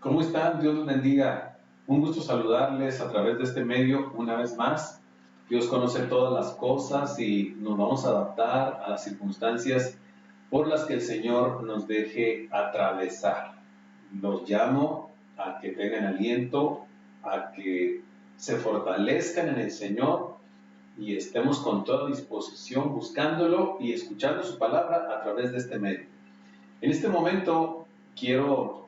¿Cómo están? Dios los bendiga. Un gusto saludarles a través de este medio una vez más. Dios conoce todas las cosas y nos vamos a adaptar a las circunstancias por las que el Señor nos deje atravesar. Los llamo a que tengan aliento, a que se fortalezcan en el Señor y estemos con toda disposición buscándolo y escuchando su palabra a través de este medio. En este momento quiero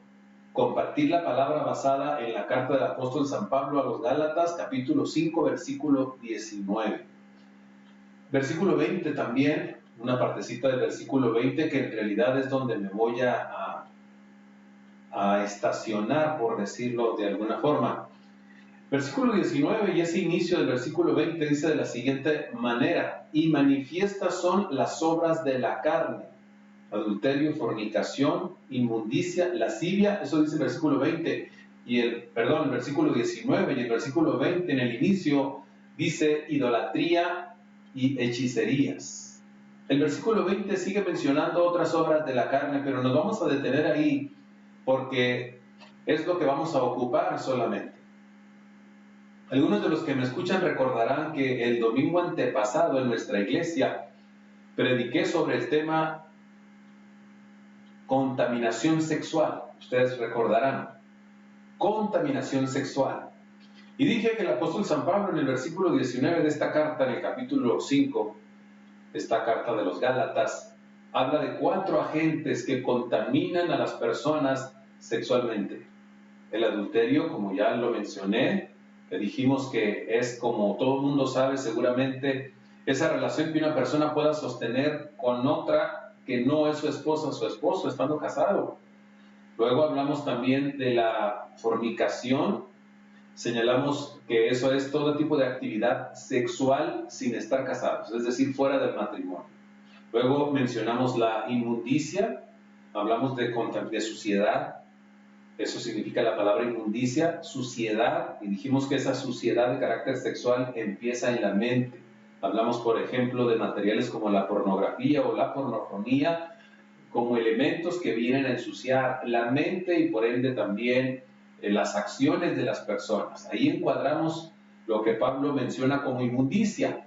compartir la palabra basada en la carta del apóstol San Pablo a los Gálatas, capítulo 5, versículo 19. Versículo 20 también, una partecita del versículo 20 que en realidad es donde me voy a estacionar, por decirlo de alguna forma. Versículo 19 y ese inicio del versículo 20 dice de la siguiente manera: y manifiestas son las obras de la carne, adulterio, fornicación, inmundicia, lascivia. Eso dice el versículo 20 y el versículo 19, y el versículo 20 en el inicio dice idolatría y hechicerías. El versículo 20 sigue mencionando otras obras de la carne, pero nos vamos a detener ahí porque es lo que vamos a ocupar solamente. Algunos de los que me escuchan recordarán que el domingo antepasado en nuestra iglesia prediqué sobre el tema contaminación sexual. Ustedes recordarán, contaminación sexual. Y dije que el apóstol San Pablo en el versículo 19 de esta carta, en el capítulo 5, esta carta de los Gálatas, habla de 4 agentes que contaminan a las personas sexualmente. El adulterio, como ya lo mencioné, que dijimos que es, como todo el mundo sabe seguramente, esa relación que una persona pueda sostener con otra que no es su esposa o su esposo, estando casado. Luego hablamos también de la fornicación. Señalamos que eso es todo tipo de actividad sexual sin estar casados, es decir, fuera del matrimonio. Luego mencionamos la inmundicia, hablamos de suciedad. Eso significa la palabra inmundicia, suciedad, y dijimos que esa suciedad de carácter sexual empieza en la mente. Hablamos, por ejemplo, de materiales como la pornografía o la pornofonía, como elementos que vienen a ensuciar la mente y por ende también las acciones de las personas. Ahí encuadramos lo que Pablo menciona como inmundicia.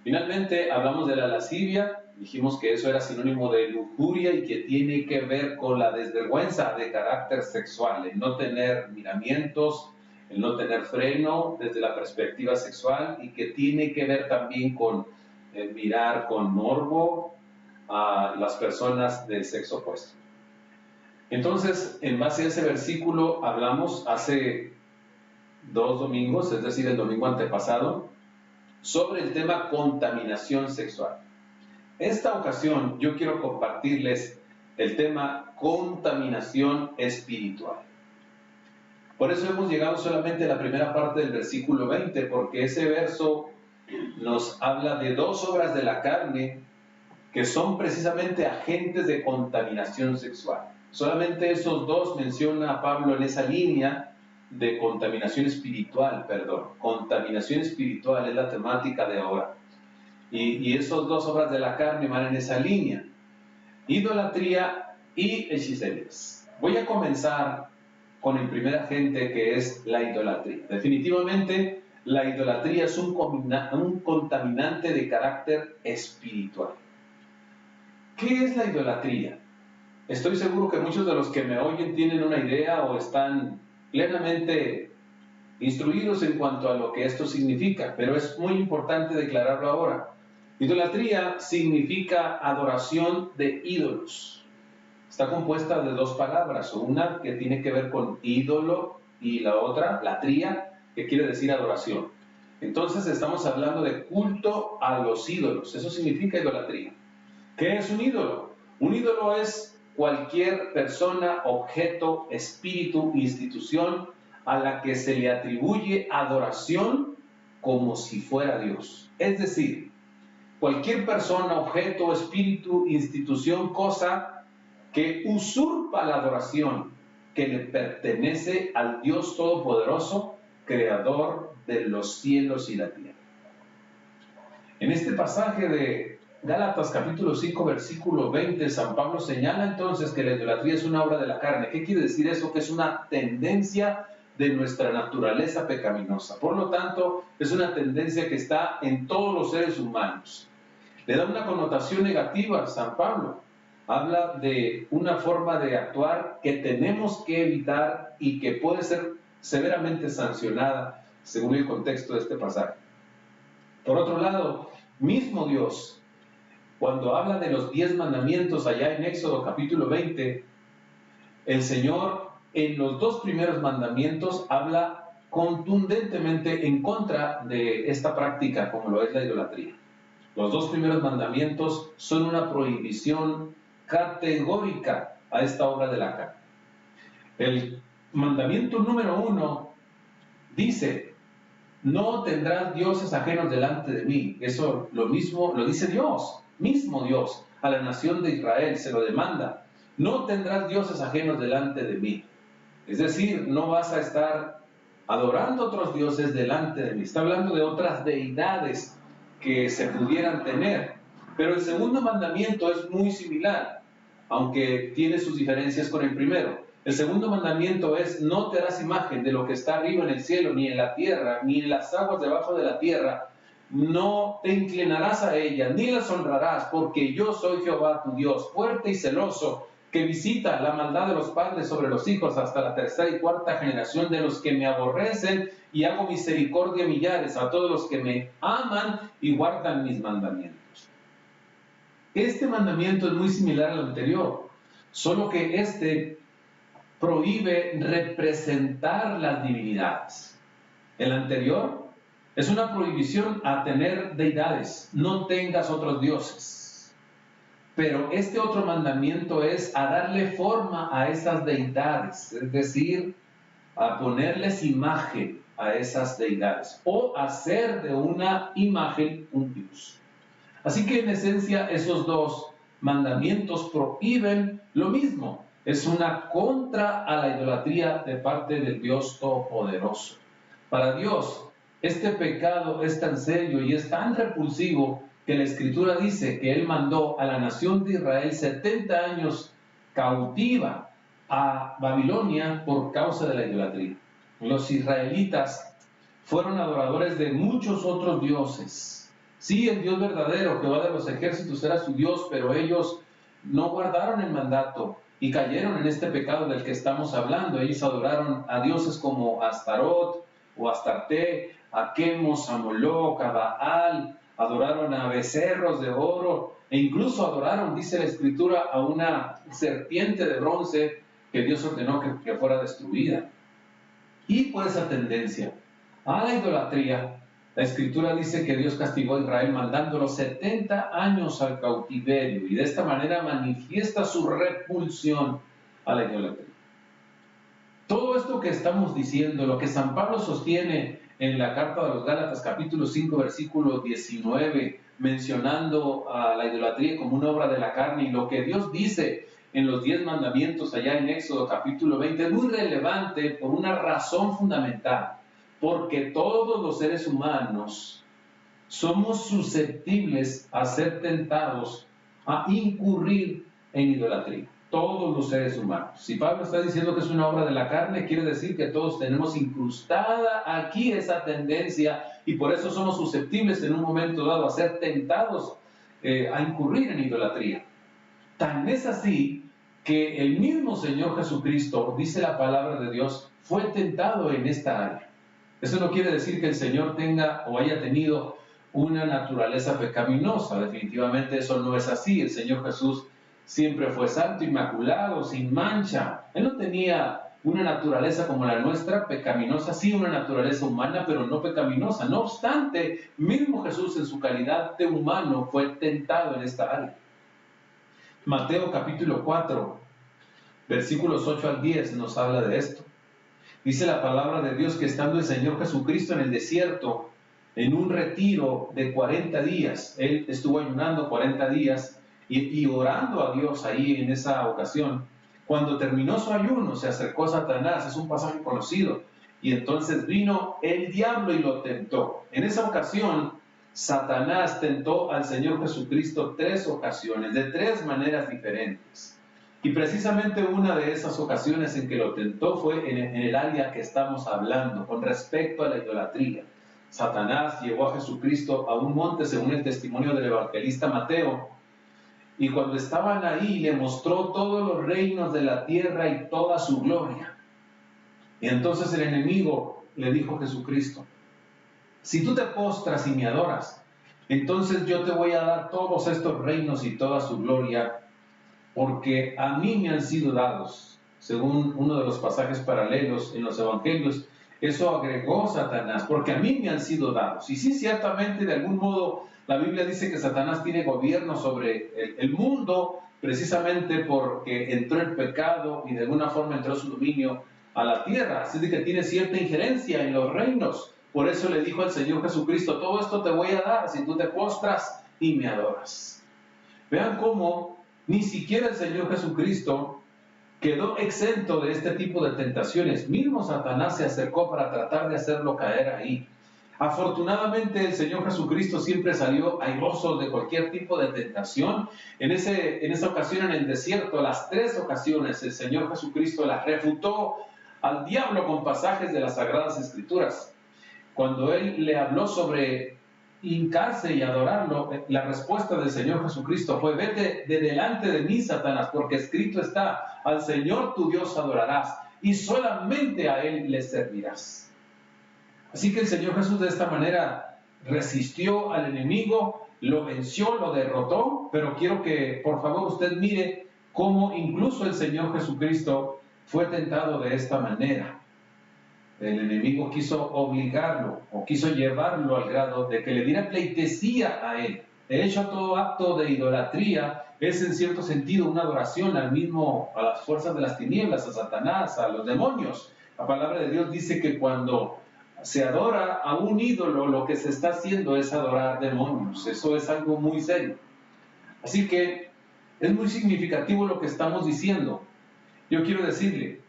Finalmente hablamos de la lascivia. Dijimos que eso era sinónimo de lujuria y que tiene que ver con la desvergüenza de carácter sexual, el no tener miramientos, el no tener freno desde la perspectiva sexual, y que tiene que ver también con mirar con morbo a las personas del sexo opuesto. Entonces, en base a ese versículo hablamos hace 2 domingos, es decir, el domingo antepasado, sobre el tema contaminación sexual. Esta ocasión yo quiero compartirles el tema contaminación espiritual. Por eso hemos llegado solamente a la primera parte del versículo 20, porque ese verso nos habla de 2 obras de la carne que son precisamente agentes de contaminación sexual. Solamente esos 2 menciona Pablo en esa línea de contaminación espiritual, Contaminación espiritual es la temática de ahora. Y esos 2 obras de la carne van en esa línea: idolatría y hechicerías. Voy a comenzar con el primer agente, que es la idolatría. Definitivamente, la idolatría es un contaminante de carácter espiritual. ¿Qué es la idolatría? Estoy seguro que muchos de los que me oyen tienen una idea o están plenamente instruidos en cuanto a lo que esto significa, pero es muy importante declararlo ahora. Idolatría significa adoración de ídolos. Está compuesta de 2 palabras, una que tiene que ver con ídolo y la otra, latría, que quiere decir adoración. Entonces estamos hablando de culto a los ídolos. Eso significa idolatría. ¿Qué es un ídolo? Un ídolo es cualquier persona, objeto, espíritu, institución a la que se le atribuye adoración como si fuera Dios. Es decir, cualquier persona, objeto, espíritu, institución, cosa que usurpa la adoración que le pertenece al Dios Todopoderoso, creador de los cielos y la tierra. En este pasaje de Gálatas capítulo 5, versículo 20, San Pablo señala entonces que la idolatría es una obra de la carne. ¿Qué quiere decir eso? Que es una tendencia de nuestra naturaleza pecaminosa. Por lo tanto, es una tendencia que está en todos los seres humanos. Le da una connotación negativa a San Pablo. Habla de una forma de actuar que tenemos que evitar y que puede ser severamente sancionada según el contexto de este pasaje. Por otro lado, mismo Dios, cuando habla de los 10 mandamientos allá en Éxodo capítulo 20, el Señor en los 2 primeros mandamientos habla contundentemente en contra de esta práctica como lo es la idolatría. Los 2 primeros mandamientos son una prohibición categórica a esta obra de la carne. El mandamiento número 1 dice: no tendrás dioses ajenos delante de mí. Eso lo mismo lo dice Dios, mismo Dios, a la nación de Israel se lo demanda. No tendrás dioses ajenos delante de mí. Es decir, no vas a estar adorando otros dioses delante de mí. Está hablando de otras deidades que se pudieran tener. Pero el segundo mandamiento es muy similar, aunque tiene sus diferencias con el primero. El segundo mandamiento es: no te harás imagen de lo que está arriba en el cielo, ni en la tierra, ni en las aguas debajo de la tierra. No te inclinarás a ellas, ni las honrarás, porque yo soy Jehová tu Dios, fuerte y celoso, que visita la maldad de los padres sobre los hijos hasta la 3ª y 4ª generación de los que me aborrecen, y hago misericordia a millares, a todos los que me aman y guardan mis mandamientos. Este mandamiento es muy similar al anterior, solo que este prohíbe representar las divinidades. El anterior es una prohibición a tener deidades, no tengas otros dioses. Pero este otro mandamiento es a darle forma a esas deidades, es decir, a ponerles imagen a esas deidades o hacer de una imagen un dios. Así que en esencia esos 2 mandamientos prohíben lo mismo. Es una contra a la idolatría de parte del Dios Todopoderoso. Para Dios, este pecado es tan serio y es tan repulsivo que la Escritura dice que Él mandó a la nación de Israel 70 años cautiva a Babilonia por causa de la idolatría. Los israelitas fueron adoradores de muchos otros dioses. Sí, el Dios verdadero, Jehová de los ejércitos, era su Dios, pero ellos no guardaron el mandato y cayeron en este pecado del que estamos hablando. Ellos adoraron a dioses como Astarot o Astarte, a Quemos, a Moloc, a Baal, adoraron a becerros de oro e incluso adoraron, dice la Escritura, a una serpiente de bronce que Dios ordenó que fuera destruida. Y por esa tendencia a la idolatría, la Escritura dice que Dios castigó a Israel mandándolo 70 años al cautiverio, y de esta manera manifiesta su repulsión a la idolatría. Todo esto que estamos diciendo, lo que San Pablo sostiene en la carta de los Gálatas capítulo 5 versículo 19, mencionando a la idolatría como una obra de la carne, y lo que Dios dice en los 10 mandamientos allá en Éxodo capítulo 20, es muy relevante por una razón fundamental. Porque todos los seres humanos somos susceptibles a ser tentados a incurrir en idolatría. Todos los seres humanos. Si Pablo está diciendo que es una obra de la carne, quiere decir que todos tenemos incrustada aquí esa tendencia y por eso somos susceptibles en un momento dado a ser tentados a incurrir en idolatría. Tan es así que el mismo Señor Jesucristo, dice la palabra de Dios, fue tentado en esta área. Eso no quiere decir que el Señor tenga o haya tenido una naturaleza pecaminosa. Definitivamente eso no es así. El Señor Jesús siempre fue santo, inmaculado, sin mancha. Él no tenía una naturaleza como la nuestra, pecaminosa, sí, una naturaleza humana, pero no pecaminosa. No obstante, mismo Jesús en su calidad de humano fue tentado en esta área. Mateo capítulo 4, versículos 8 al 10 nos habla de esto. Dice la palabra de Dios que estando el Señor Jesucristo en el desierto, en un retiro de 40 días, Él estuvo ayunando 40 días y orando a Dios ahí en esa ocasión. Cuando terminó su ayuno, se acercó a Satanás, es un pasaje conocido, y entonces vino el diablo y lo tentó. En esa ocasión, Satanás tentó al Señor Jesucristo 3 ocasiones, de 3 maneras diferentes. Y precisamente una de esas ocasiones en que lo tentó fue en el área que estamos hablando, con respecto a la idolatría. Satanás llevó a Jesucristo a un monte, según el testimonio del evangelista Mateo, y cuando estaban ahí le mostró todos los reinos de la tierra y toda su gloria. Y entonces el enemigo le dijo a Jesucristo: si tú te postras y me adoras, entonces yo te voy a dar todos estos reinos y toda su gloria, porque a mí me han sido dados. Según uno de los pasajes paralelos en los evangelios, eso agregó Satanás, porque a mí me han sido dados. Y sí, ciertamente, de algún modo, la Biblia dice que Satanás tiene gobierno sobre el mundo, precisamente porque entró el pecado y de alguna forma entró su dominio a la tierra. Así de que tiene cierta injerencia en los reinos. Por eso le dijo al Señor Jesucristo: todo esto te voy a dar si tú te postras y me adoras. Vean cómo ni siquiera el Señor Jesucristo quedó exento de este tipo de tentaciones. Mismo Satanás se acercó para tratar de hacerlo caer ahí. Afortunadamente el Señor Jesucristo siempre salió airoso de cualquier tipo de tentación. En esa ocasión en el desierto, las 3 ocasiones, el Señor Jesucristo las refutó al diablo con pasajes de las Sagradas Escrituras. Cuando Él le habló sobre hincarse y adorarlo, la respuesta del Señor Jesucristo fue: vete de delante de mí, Satanás, porque escrito está: al Señor tu Dios adorarás y solamente a Él le servirás. Así que el Señor Jesús de esta manera resistió al enemigo, lo venció, lo derrotó, pero quiero que por favor usted mire cómo incluso el Señor Jesucristo fue tentado de esta manera. El enemigo quiso obligarlo o quiso llevarlo al grado de que le diera pleitesía a él. De hecho, todo acto de idolatría es en cierto sentido una adoración a las fuerzas de las tinieblas, a Satanás, a los demonios. La palabra de Dios dice que cuando se adora a un ídolo, lo que se está haciendo es adorar demonios. Eso es algo muy serio. Así que es muy significativo lo que estamos diciendo. Yo quiero decirle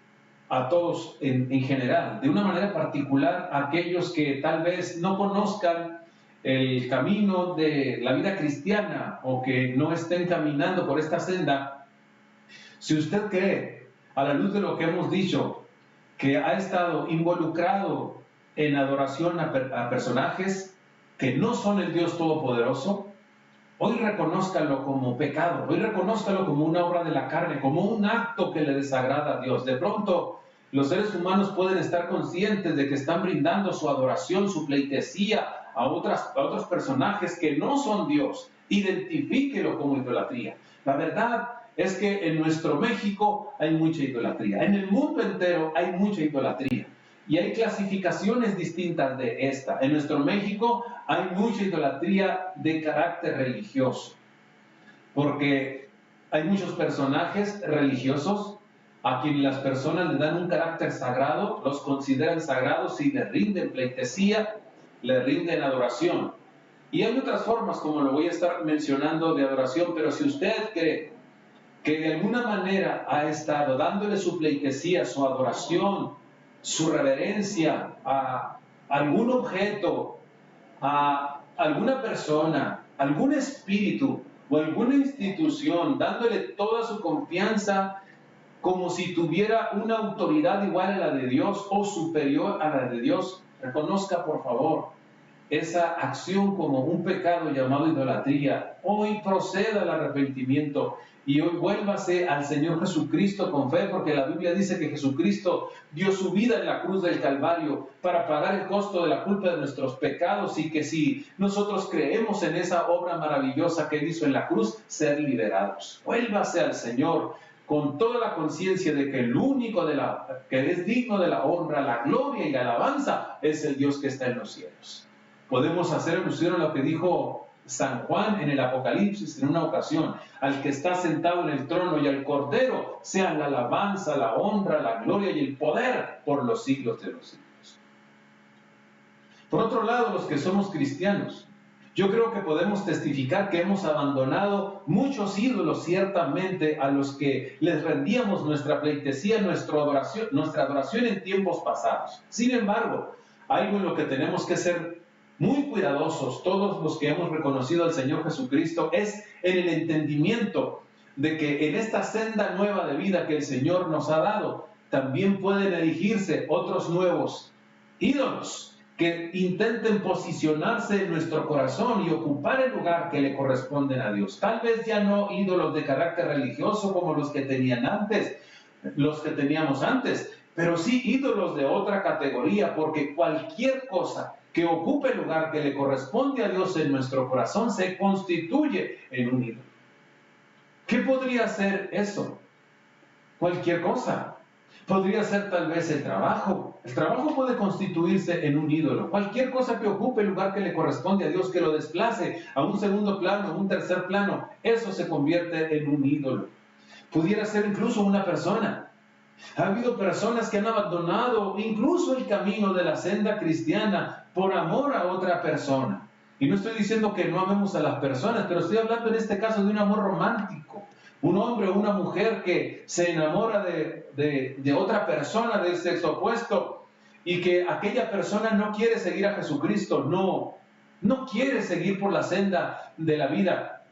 a todos en general, de una manera particular a aquellos que tal vez no conozcan el camino de la vida cristiana o que no estén caminando por esta senda. Si usted cree, a la luz de lo que hemos dicho, que ha estado involucrado en adoración a personajes que no son el Dios Todopoderoso, hoy reconózcalo como pecado, hoy reconózcalo como una obra de la carne, como un acto que le desagrada a Dios. De pronto, los seres humanos pueden estar conscientes de que están brindando su adoración, su pleitesía a otros personajes que no son Dios. Identifíquelo como idolatría. La verdad es que en nuestro México hay mucha idolatría. En el mundo entero hay mucha idolatría. Y hay clasificaciones distintas de esta. En nuestro México hay mucha idolatría de carácter religioso. Porque hay muchos personajes religiosos a quienes las personas le dan un carácter sagrado, los consideran sagrados y le rinden pleitesía, le rinden adoración. Y hay otras formas, como lo voy a estar mencionando, de adoración, pero si usted cree que de alguna manera ha estado dándole su pleitesía, su adoración, su reverencia a algún objeto, a alguna persona, algún espíritu o alguna institución, dándole toda su confianza como si tuviera una autoridad igual a la de Dios o superior a la de Dios, reconozca por favor esa acción como un pecado llamado idolatría. Hoy proceda al arrepentimiento y hoy vuélvase al Señor Jesucristo con fe, porque la Biblia dice que Jesucristo dio su vida en la cruz del Calvario para pagar el costo de la culpa de nuestros pecados, y que si nosotros creemos en esa obra maravillosa que Él hizo en la cruz, ser liberados. Vuélvase al Señor con toda la conciencia de que el único que es digno de la honra, la gloria y la alabanza es el Dios que está en los cielos. Podemos hacer alusión a lo que dijo San Juan en el Apocalipsis en una ocasión: al que está sentado en el trono y al Cordero sean la alabanza, la honra, la gloria y el poder por los siglos de los siglos. Por otro lado, los que somos cristianos, yo creo que podemos testificar que hemos abandonado muchos ídolos ciertamente a los que les rendíamos nuestra pleitesía, nuestra adoración en tiempos pasados. Sin embargo, algo en lo que tenemos que ser muy cuidadosos, todos los que hemos reconocido al Señor Jesucristo, es en el entendimiento de que en esta senda nueva de vida que el Señor nos ha dado, también pueden erigirse otros nuevos ídolos que intenten posicionarse en nuestro corazón y ocupar el lugar que le corresponden a Dios. Tal vez ya no ídolos de carácter religioso como los que teníamos antes, pero sí ídolos de otra categoría, porque cualquier cosa que ocupe el lugar que le corresponde a Dios en nuestro corazón se constituye en un ídolo. ¿Qué podría ser eso? Cualquier cosa. Podría ser tal vez el trabajo. El trabajo puede constituirse en un ídolo. Cualquier cosa que ocupe el lugar que le corresponde a Dios, que lo desplace a un segundo plano, a un tercer plano, eso se convierte en un ídolo. Pudiera ser incluso una persona. Ha habido personas que han abandonado incluso el camino de la senda cristiana por amor a otra persona. Y no estoy diciendo que no amemos a las personas, pero estoy hablando en este caso de un amor romántico. Un hombre o una mujer que se enamora de otra persona del sexo opuesto y que aquella persona no quiere seguir a Jesucristo, no quiere seguir por la senda de la vida.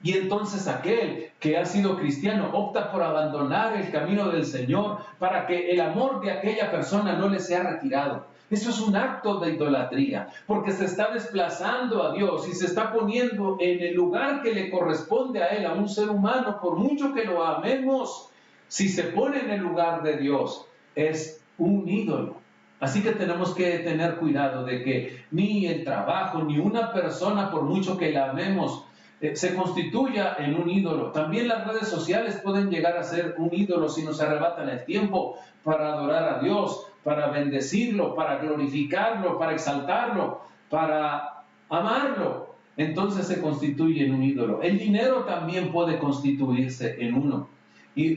Y entonces aquel que ha sido cristiano opta por abandonar el camino del Señor para que el amor de aquella persona no le sea retirado. Eso es un acto de idolatría, porque se está desplazando a Dios y se está poniendo en el lugar que le corresponde a Él, a un ser humano, por mucho que lo amemos. Si se pone en el lugar de Dios, es un ídolo. Así que tenemos que tener cuidado de que ni el trabajo, ni una persona, por mucho que la amemos, se constituya en un ídolo. También las redes sociales pueden llegar a ser un ídolo si nos arrebatan el tiempo para adorar a Dios, para bendecirlo, para glorificarlo, para exaltarlo, para amarlo. Entonces se constituye en un ídolo. El dinero también puede constituirse en uno.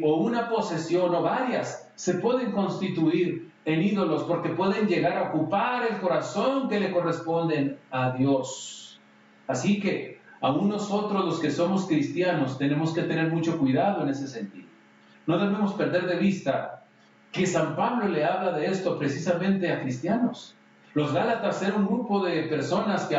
O una posesión o varias se pueden constituir en ídolos porque pueden llegar a ocupar el corazón que le corresponden a Dios. Así que aún nosotros los que somos cristianos tenemos que tener mucho cuidado en ese sentido. No debemos perder de vista que San Pablo le habla de esto precisamente a cristianos. Los Gálatas eran un grupo de personas que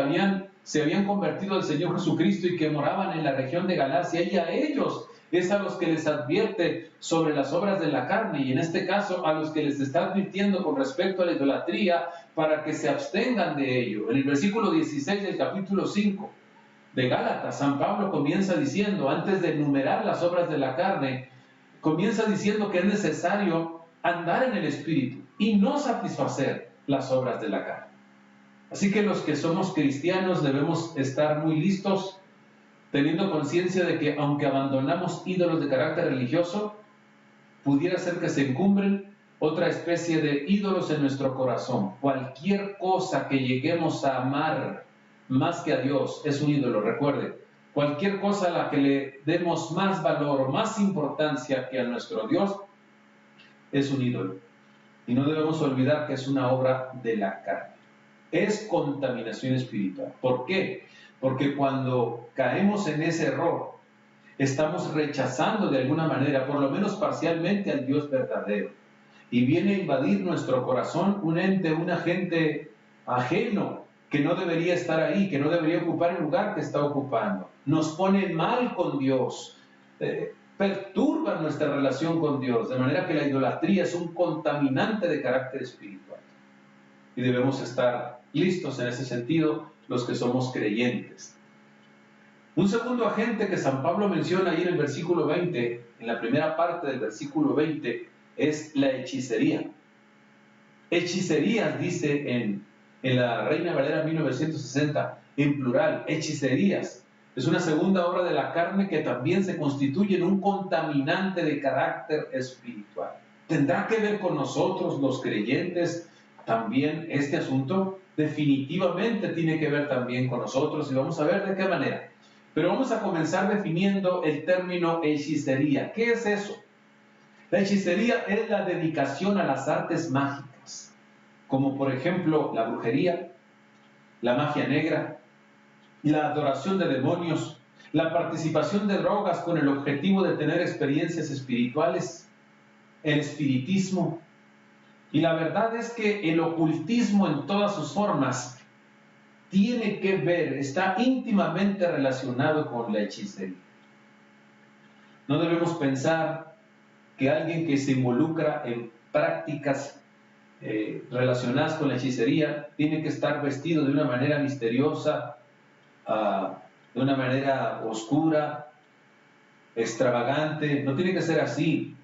se habían convertido al Señor Jesucristo y que moraban en la región de Galacia, y a ellos es a los que les advierte sobre las obras de la carne, y en este caso a los que les está advirtiendo con respecto a la idolatría para que se abstengan de ello. En el versículo 16 del capítulo 5 de Gálatas, San Pablo comienza diciendo, antes de enumerar las obras de la carne, comienza diciendo que es necesario andar en el Espíritu y no satisfacer las obras de la carne. Así que los que somos cristianos debemos estar muy listos, teniendo conciencia de que aunque abandonamos ídolos de carácter religioso, pudiera ser que se encumbren otra especie de ídolos en nuestro corazón. Cualquier cosa que lleguemos a amar más que a Dios es un ídolo, recuerde. Cualquier cosa a la que le demos más valor o más importancia que a nuestro Dios es un ídolo. Y no debemos olvidar que es una obra de la carne. Es contaminación espiritual. ¿Por qué? Porque cuando caemos en ese error, estamos rechazando de alguna manera, por lo menos parcialmente, al Dios verdadero. Y viene a invadir nuestro corazón un ente, un agente ajeno, que no debería estar ahí, que no debería ocupar el lugar que está ocupando. Nos pone mal con Dios, perturba nuestra relación con Dios, de manera que la idolatría es un contaminante de carácter espiritual. Y debemos estar listos en ese sentido, los que somos creyentes. Un segundo agente que San Pablo menciona ahí en el versículo 20, en la primera parte del versículo 20, es la hechicería. Hechicerías, dice en la Reina Valera 1960, en plural, hechicerías. Es una segunda obra de la carne que también se constituye en un contaminante de carácter espiritual. ¿Tendrá que ver con nosotros, los creyentes, también este asunto? Definitivamente tiene que ver también con nosotros, y vamos a ver de qué manera. Pero vamos a comenzar definiendo el término hechicería. ¿Qué es eso? La hechicería es la dedicación a las artes mágicas, como por ejemplo la brujería, la magia negra, la adoración de demonios, la participación de drogas con el objetivo de tener experiencias espirituales, el espiritismo. Y la verdad es que el ocultismo en todas sus formas tiene que ver, está íntimamente relacionado con la hechicería. No debemos pensar que alguien que se involucra en prácticas relacionadas con la hechicería tiene que estar vestido de una manera misteriosa, de una manera oscura, extravagante. No tiene que ser así.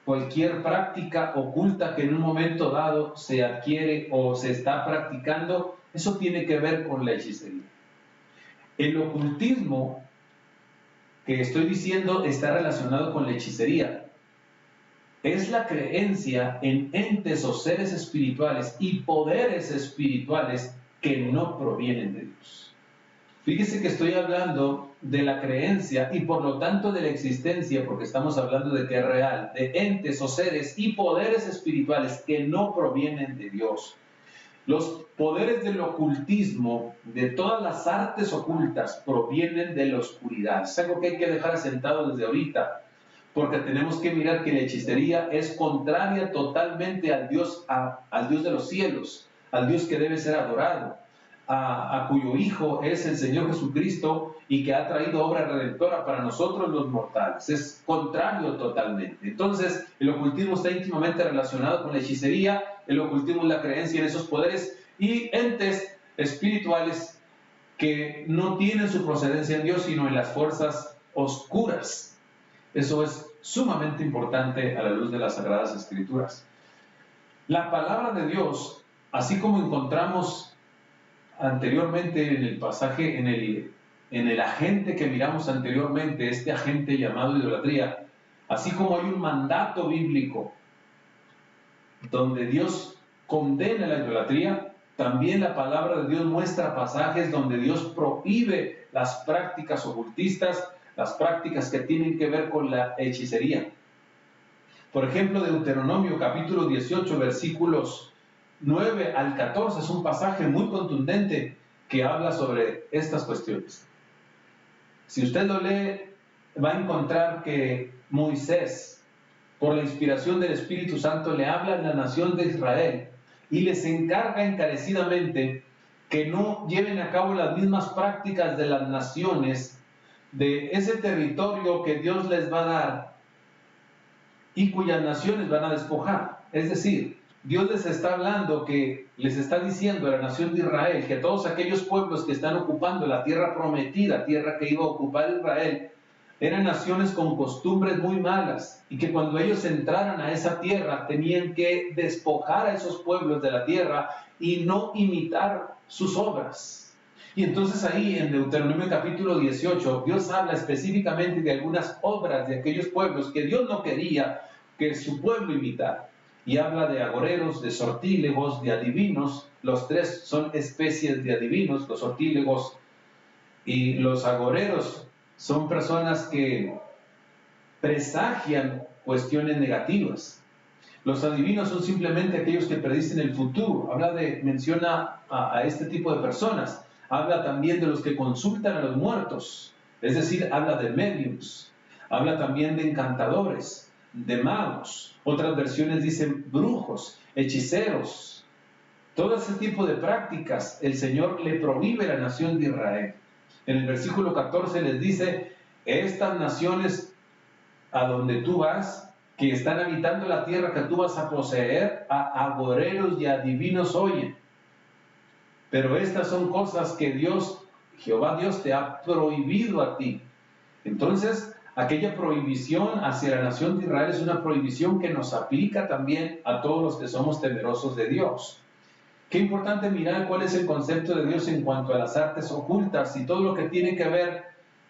Cualquier práctica oculta que en un momento dado se adquiere o se está practicando, eso tiene que ver con la hechicería. El ocultismo que estoy diciendo está relacionado con la hechicería. Es la creencia en entes o seres espirituales y poderes espirituales que no provienen de Dios. Fíjese que estoy hablando de la creencia y por lo tanto de la existencia, porque estamos hablando de que es real, de entes o seres y poderes espirituales que no provienen de Dios. Los poderes del ocultismo, de todas las artes ocultas, provienen de la oscuridad. Es algo que hay que dejar asentado desde ahorita, porque tenemos que mirar que la hechicería es contraria totalmente al Dios de los cielos, al Dios que debe ser adorado, a cuyo Hijo es el Señor Jesucristo y que ha traído obra redentora para nosotros los mortales. Es contrario totalmente. Entonces, el ocultismo está íntimamente relacionado con la hechicería. El ocultismo es la creencia en esos poderes y entes espirituales que no tienen su procedencia en Dios, sino en las fuerzas oscuras. Eso es sumamente importante a la luz de las Sagradas Escrituras. La palabra de Dios, así como encontramos anteriormente en el pasaje, en el agente que miramos anteriormente, este agente llamado idolatría, así como hay un mandato bíblico donde Dios condena la idolatría, también la palabra de Dios muestra pasajes donde Dios prohíbe las prácticas ocultistas, las prácticas que tienen que ver con la hechicería. Por ejemplo, Deuteronomio capítulo 18, versículos 9 al 14, es un pasaje muy contundente que habla sobre estas cuestiones. Si usted lo lee, va a encontrar que Moisés, por la inspiración del Espíritu Santo, le habla a la nación de Israel y les encarga encarecidamente que no lleven a cabo las mismas prácticas de las naciones de ese territorio que Dios les va a dar y cuyas naciones van a despojar. Es decir, Dios les está hablando, que les está diciendo a la nación de Israel que todos aquellos pueblos que están ocupando la tierra prometida, tierra que iba a ocupar Israel, eran naciones con costumbres muy malas y que cuando ellos entraran a esa tierra tenían que despojar a esos pueblos de la tierra y no imitar sus obras. Y entonces ahí en Deuteronomio capítulo 18, Dios habla específicamente de algunas obras de aquellos pueblos que Dios no quería que su pueblo imitara. Y habla de agoreros, de sortílegos, de adivinos. Los tres son especies de adivinos, los sortílegos y los agoreros son personas que presagian cuestiones negativas. Los adivinos son simplemente aquellos que predicen el futuro. Menciona a este tipo de personas. Habla también de los que consultan a los muertos, es decir, habla de médiums. Habla también de encantadores, de magos. Otras versiones dicen brujos, hechiceros. Todo ese tipo de prácticas el Señor le prohíbe a la nación de Israel. En el versículo 14 les dice: estas naciones a donde tú vas, que están habitando la tierra que tú vas a poseer, a agoreros y a adivinos oyen. Pero estas son cosas que Jehová Dios te ha prohibido a ti. Entonces, aquella prohibición hacia la nación de Israel es una prohibición que nos aplica también a todos los que somos temerosos de Dios. Qué importante mirar cuál es el concepto de Dios en cuanto a las artes ocultas y todo lo que tiene que ver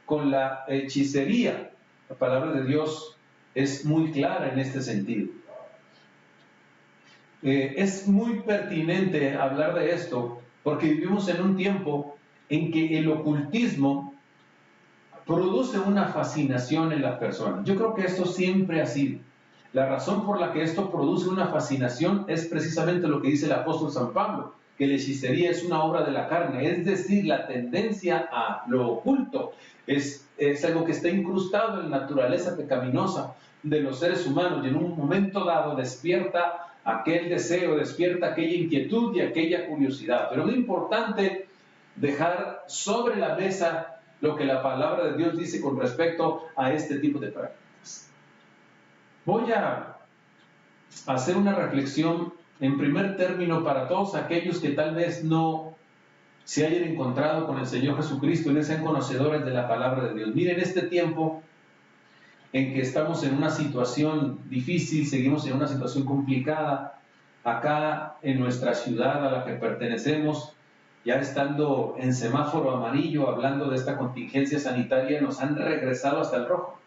con la hechicería. La palabra de Dios es muy clara en este sentido. Es muy pertinente hablar de esto porque vivimos en un tiempo en que el ocultismo produce una fascinación en las personas. Yo creo que esto siempre ha sido. La razón por la que esto produce una fascinación es precisamente lo que dice el apóstol San Pablo, que la hechicería es una obra de la carne, es decir, la tendencia a lo oculto es algo que está incrustado en la naturaleza pecaminosa de los seres humanos y en un momento dado despierta aquel deseo, despierta aquella inquietud y aquella curiosidad. Pero lo importante dejar sobre la mesa lo que la palabra de Dios dice con respecto a este tipo de prácticas. Voy a hacer una reflexión en primer término para todos aquellos que tal vez no se hayan encontrado con el Señor Jesucristo y no sean conocedores de la palabra de Dios. Miren, este tiempo en que estamos en una situación difícil, seguimos en una situación complicada, acá en nuestra ciudad a la que pertenecemos, ya estando en semáforo amarillo, hablando de esta contingencia sanitaria, nos han regresado hasta el rojo,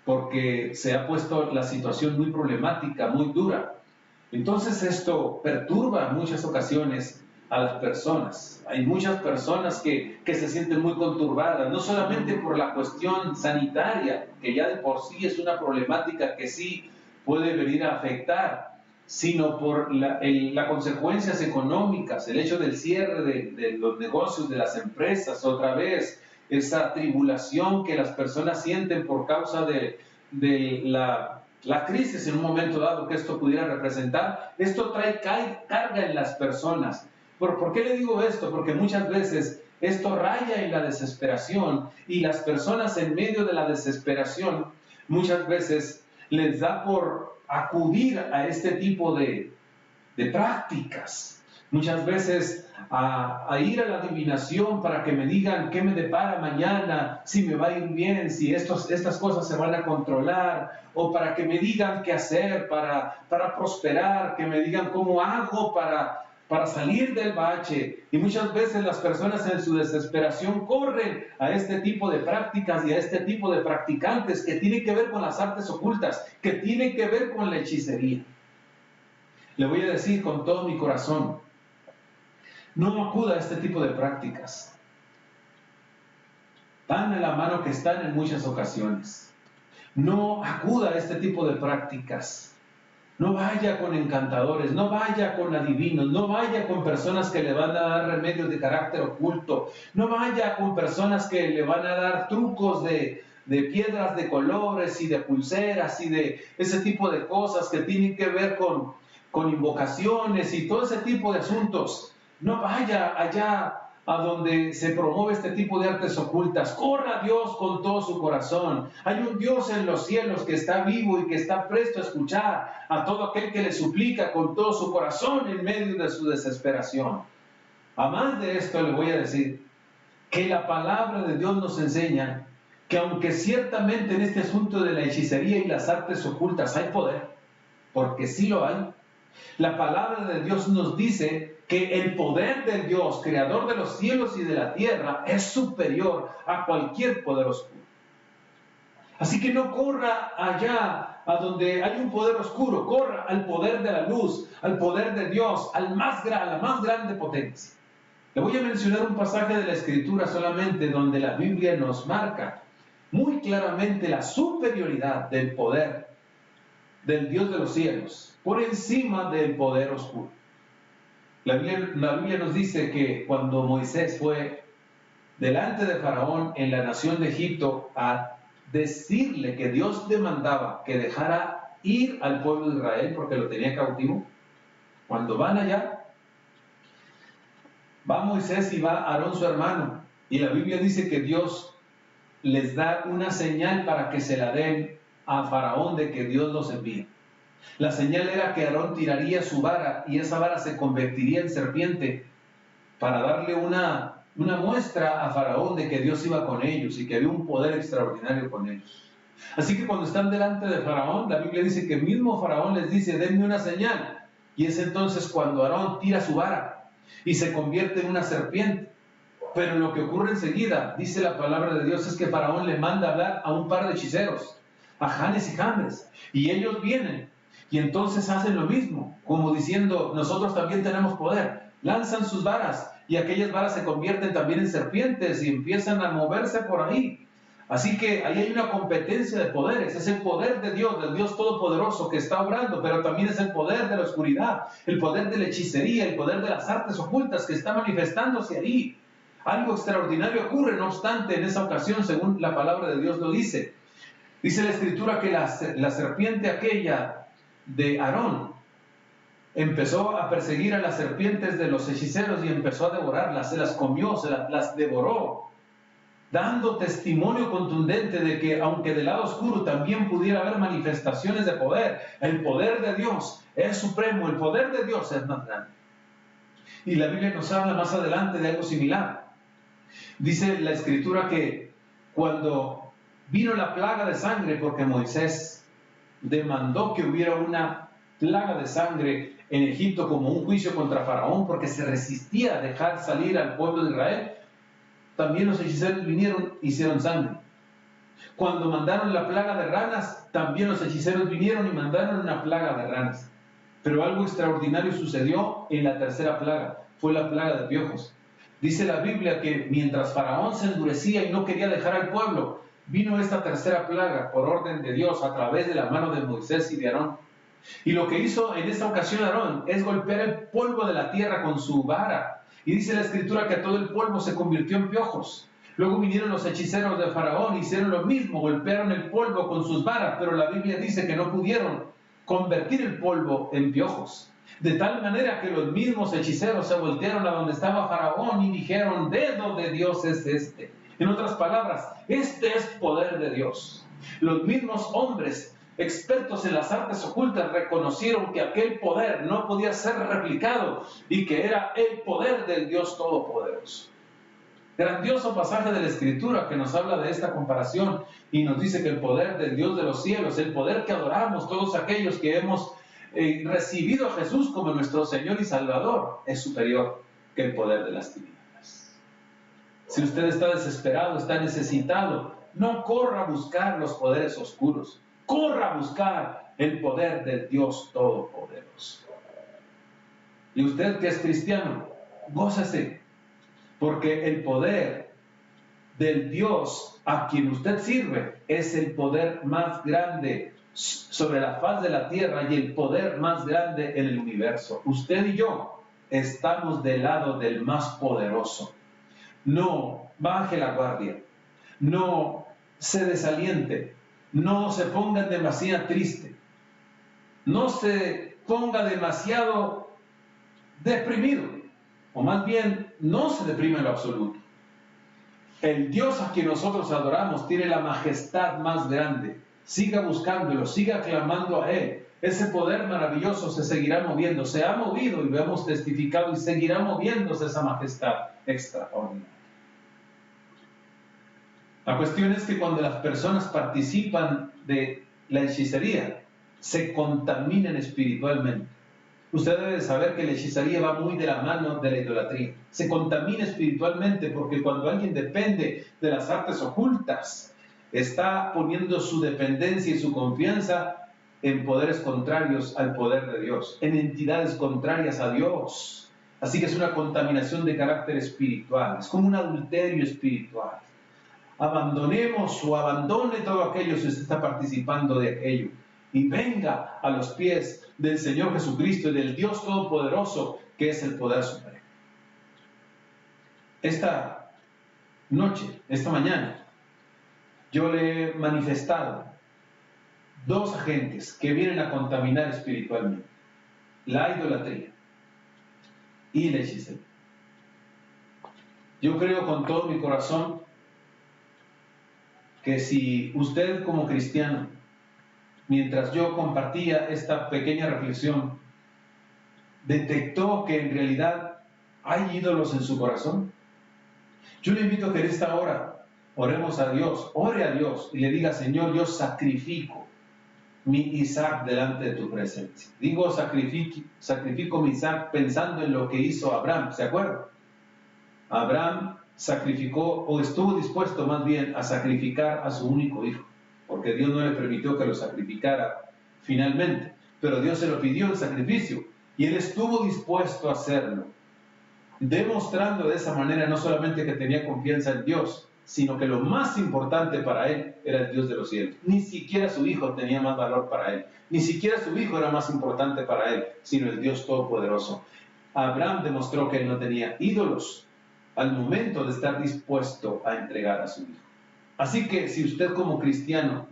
porque se ha puesto la situación muy problemática, muy dura. Entonces esto perturba en muchas ocasiones a las personas. Hay muchas personas que se sienten muy conturbadas, no solamente por la cuestión sanitaria, que ya de por sí es una problemática que sí puede venir a afectar, sino por las consecuencias económicas, el hecho del cierre de los negocios, de las empresas, otra vez, esa tribulación que las personas sienten por causa de la crisis en un momento dado que esto pudiera representar. Esto trae carga en las personas. ¿Por qué le digo esto? Porque muchas veces esto raya en la desesperación y las personas en medio de la desesperación muchas veces les da por acudir a este tipo de prácticas. Muchas veces a ir a la adivinación para que me digan qué me depara mañana, si me va a ir bien, si estas cosas se van a controlar, o para que me digan qué hacer para prosperar, que me digan cómo hago para salir del bache. Y muchas veces las personas en su desesperación corren a este tipo de prácticas y a este tipo de practicantes que tienen que ver con las artes ocultas, que tienen que ver con la hechicería. Le voy a decir con todo mi corazón, no acuda a este tipo de prácticas. Tan a la mano que están en muchas ocasiones. No acuda a este tipo de prácticas. No vaya con encantadores, no vaya con adivinos, no vaya con personas que le van a dar remedios de carácter oculto, no vaya con personas que le van a dar trucos de piedras de colores y de pulseras y de ese tipo de cosas que tienen que ver con invocaciones y todo ese tipo de asuntos. No vaya allá a donde se promueve este tipo de artes ocultas. Corra a Dios con todo su corazón. Hay un Dios en los cielos que está vivo y que está presto a escuchar a todo aquel que le suplica con todo su corazón en medio de su desesperación. Además de esto, le voy a decir que la palabra de Dios nos enseña que aunque ciertamente en este asunto de la hechicería y las artes ocultas hay poder, porque sí lo hay, la palabra de Dios nos dice que el poder de Dios, creador de los cielos y de la tierra, es superior a cualquier poder oscuro. Así que no corra allá a donde hay un poder oscuro, corra al poder de la luz, al poder de Dios, a la más grande potencia. Le voy a mencionar un pasaje de la Escritura solamente donde la Biblia nos marca muy claramente la superioridad del poder del Dios de los cielos por encima del poder oscuro. La Biblia nos dice que cuando Moisés fue delante de Faraón en la nación de Egipto a decirle que Dios demandaba que dejara ir al pueblo de Israel porque lo tenía cautivo, cuando van allá, va Moisés y va Aarón su hermano, y la Biblia dice que Dios les da una señal para que se la den a Faraón de que Dios los envía. La señal era que Aarón tiraría su vara y esa vara se convertiría en serpiente para darle una muestra a Faraón de que Dios iba con ellos y que había un poder extraordinario con ellos. Así que cuando están delante de Faraón, la Biblia dice que el mismo Faraón les dice, denme una señal. Y es entonces cuando Aarón tira su vara y se convierte en una serpiente. Pero lo que ocurre enseguida, dice la palabra de Dios, es que Faraón le manda hablar a un par de hechiceros, a Janes y Jambres, y ellos vienen. Y entonces hacen lo mismo, como diciendo, nosotros también tenemos poder. Lanzan sus varas y aquellas varas se convierten también en serpientes y empiezan a moverse por ahí. Así que ahí hay una competencia de poderes. Es el poder de Dios, del Dios Todopoderoso que está obrando, pero también es el poder de la oscuridad, el poder de la hechicería, el poder de las artes ocultas que está manifestándose ahí. Algo extraordinario ocurre, no obstante, en esa ocasión, según la palabra de Dios lo dice. Dice la Escritura que la serpiente aquella de Aarón empezó a perseguir a las serpientes de los hechiceros y empezó a devorarlas, se las comió, las devoró, dando testimonio contundente de que aunque del lado oscuro también pudiera haber manifestaciones de poder, el poder de Dios es supremo, el poder de Dios es más grande. Y la Biblia nos habla más adelante de algo similar. Dice la Escritura que cuando vino la plaga de sangre, porque Moisés demandó que hubiera una plaga de sangre en Egipto como un juicio contra Faraón, porque se resistía a dejar salir al pueblo de Israel, también los hechiceros vinieron y hicieron sangre. Cuando mandaron la plaga de ranas, también los hechiceros vinieron y mandaron una plaga de ranas. Pero algo extraordinario sucedió en la tercera plaga, fue la plaga de piojos. Dice la Biblia que mientras Faraón se endurecía y no quería dejar al pueblo, vino esta tercera plaga por orden de Dios a través de la mano de Moisés y de Aarón. Y lo que hizo en esta ocasión Aarón es golpear el polvo de la tierra con su vara. Y dice la Escritura que todo el polvo se convirtió en piojos. Luego vinieron los hechiceros de Faraón y hicieron lo mismo, golpearon el polvo con sus varas, pero la Biblia dice que no pudieron convertir el polvo en piojos. De tal manera que los mismos hechiceros se voltearon a donde estaba Faraón y dijeron: dedo de Dios es este. En otras palabras, este es poder de Dios. Los mismos hombres expertos en las artes ocultas reconocieron que aquel poder no podía ser replicado y que era el poder del Dios Todopoderoso. Grandioso pasaje de la Escritura que nos habla de esta comparación y nos dice que el poder del Dios de los cielos, el poder que adoramos todos aquellos que hemos recibido a Jesús como nuestro Señor y Salvador, es superior que el poder de las tinieblas. Si usted está desesperado, está necesitado, no corra a buscar los poderes oscuros. Corra a buscar el poder del Dios Todopoderoso. Y usted que es cristiano, gócese, porque el poder del Dios a quien usted sirve es el poder más grande sobre la faz de la tierra y el poder más grande en el universo. Usted y yo estamos del lado del más poderoso. No baje la guardia, no se desaliente, no se ponga demasiado triste, no se ponga demasiado deprimido, o más bien no se deprime en lo absoluto. El Dios a quien nosotros adoramos tiene la majestad más grande. Siga buscándolo, siga clamando a Él. Ese poder maravilloso se seguirá moviendo, se ha movido y lo hemos testificado y seguirá moviéndose esa majestad extraordinaria. La cuestión es que cuando las personas participan de la hechicería, se contaminan espiritualmente. Usted debe saber que la hechicería va muy de la mano de la idolatría. Se contamina espiritualmente porque cuando alguien depende de las artes ocultas, está poniendo su dependencia y su confianza en poderes contrarios al poder de Dios, en entidades contrarias a Dios. Así que es una contaminación de carácter espiritual, es como un adulterio espiritual. Abandonemos o abandone todo aquello si usted está participando de aquello y venga a los pies del Señor Jesucristo y del Dios Todopoderoso, que es el poder supremo. Esta noche, esta mañana, yo le he manifestado dos agentes que vienen a contaminar espiritualmente: la idolatría y la hechicería. Yo creo con todo mi corazón que si usted como cristiano, mientras yo compartía esta pequeña reflexión, detectó que en realidad hay ídolos en su corazón, yo le invito a que en esta hora oremos a Dios, ore a Dios y le diga: Señor, yo sacrifico mi Isaac delante de tu presencia. Digo sacrifico mi Isaac pensando en lo que hizo Abraham, ¿se acuerdan? Abraham sacrificó, o estuvo dispuesto más bien a sacrificar a su único hijo, porque Dios no le permitió que lo sacrificara finalmente, pero Dios se lo pidió en sacrificio y él estuvo dispuesto a hacerlo, demostrando de esa manera no solamente que tenía confianza en Dios, sino que lo más importante para él era el Dios de los cielos. Ni siquiera su hijo tenía más valor para él, ni siquiera su hijo era más importante para él, sino el Dios Todopoderoso. Abraham demostró que él no tenía ídolos al momento de estar dispuesto a entregar a su hijo. Así que si usted como cristiano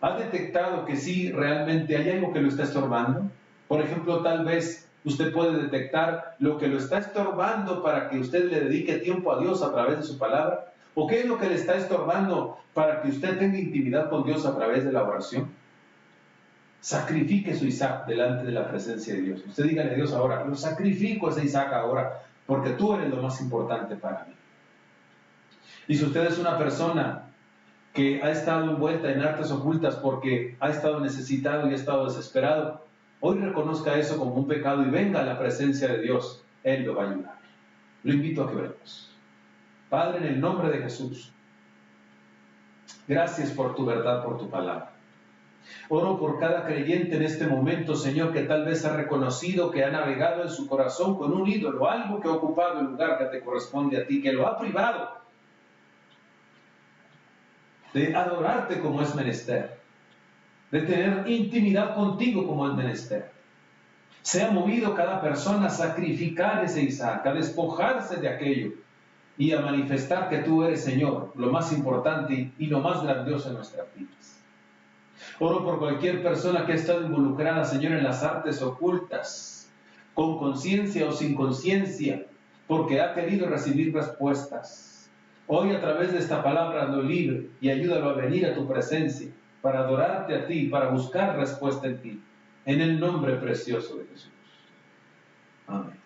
ha detectado que sí realmente hay algo que lo está estorbando, por ejemplo, tal vez Usted puede detectar lo que lo está estorbando para que usted le dedique tiempo a Dios a través de su palabra. ¿O qué es lo que le está estorbando para que usted tenga intimidad con Dios a través de la oración? Sacrifique su Isaac delante de la presencia de Dios. Usted dígale a Dios ahora, lo sacrifico ese Isaac ahora, porque tú eres lo más importante para mí. Y si usted es una persona que ha estado envuelta en artes ocultas porque ha estado necesitado y ha estado desesperado, hoy reconozca eso como un pecado y venga a la presencia de Dios. Él lo va a ayudar. Lo invito a que oremos. Padre, en el nombre de Jesús, gracias por tu verdad, por tu palabra. Oro por cada creyente en este momento, Señor, que tal vez ha reconocido que ha navegado en su corazón con un ídolo, algo que ha ocupado el lugar que te corresponde a ti, que lo ha privado de adorarte como es menester, de tener intimidad contigo como es menester. Se ha movido cada persona a sacrificar ese Isaac, a despojarse de aquello y a manifestar que tú eres, Señor, lo más importante y lo más grandioso en nuestras vidas. Oro por cualquier persona que ha estado involucrada, Señor, en las artes ocultas, con conciencia o sin conciencia, porque ha querido recibir respuestas. Hoy a través de esta palabra lo libre y ayúdalo a venir a tu presencia para adorarte a ti, para buscar respuesta en ti, en el nombre precioso de Jesús. Amén.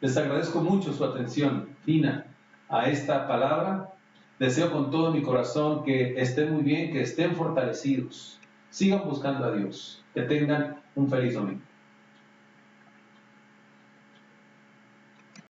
Les agradezco mucho su atención fina a esta palabra. Deseo con todo mi corazón que estén muy bien, que estén fortalecidos. Sigan buscando a Dios. Que tengan un feliz domingo.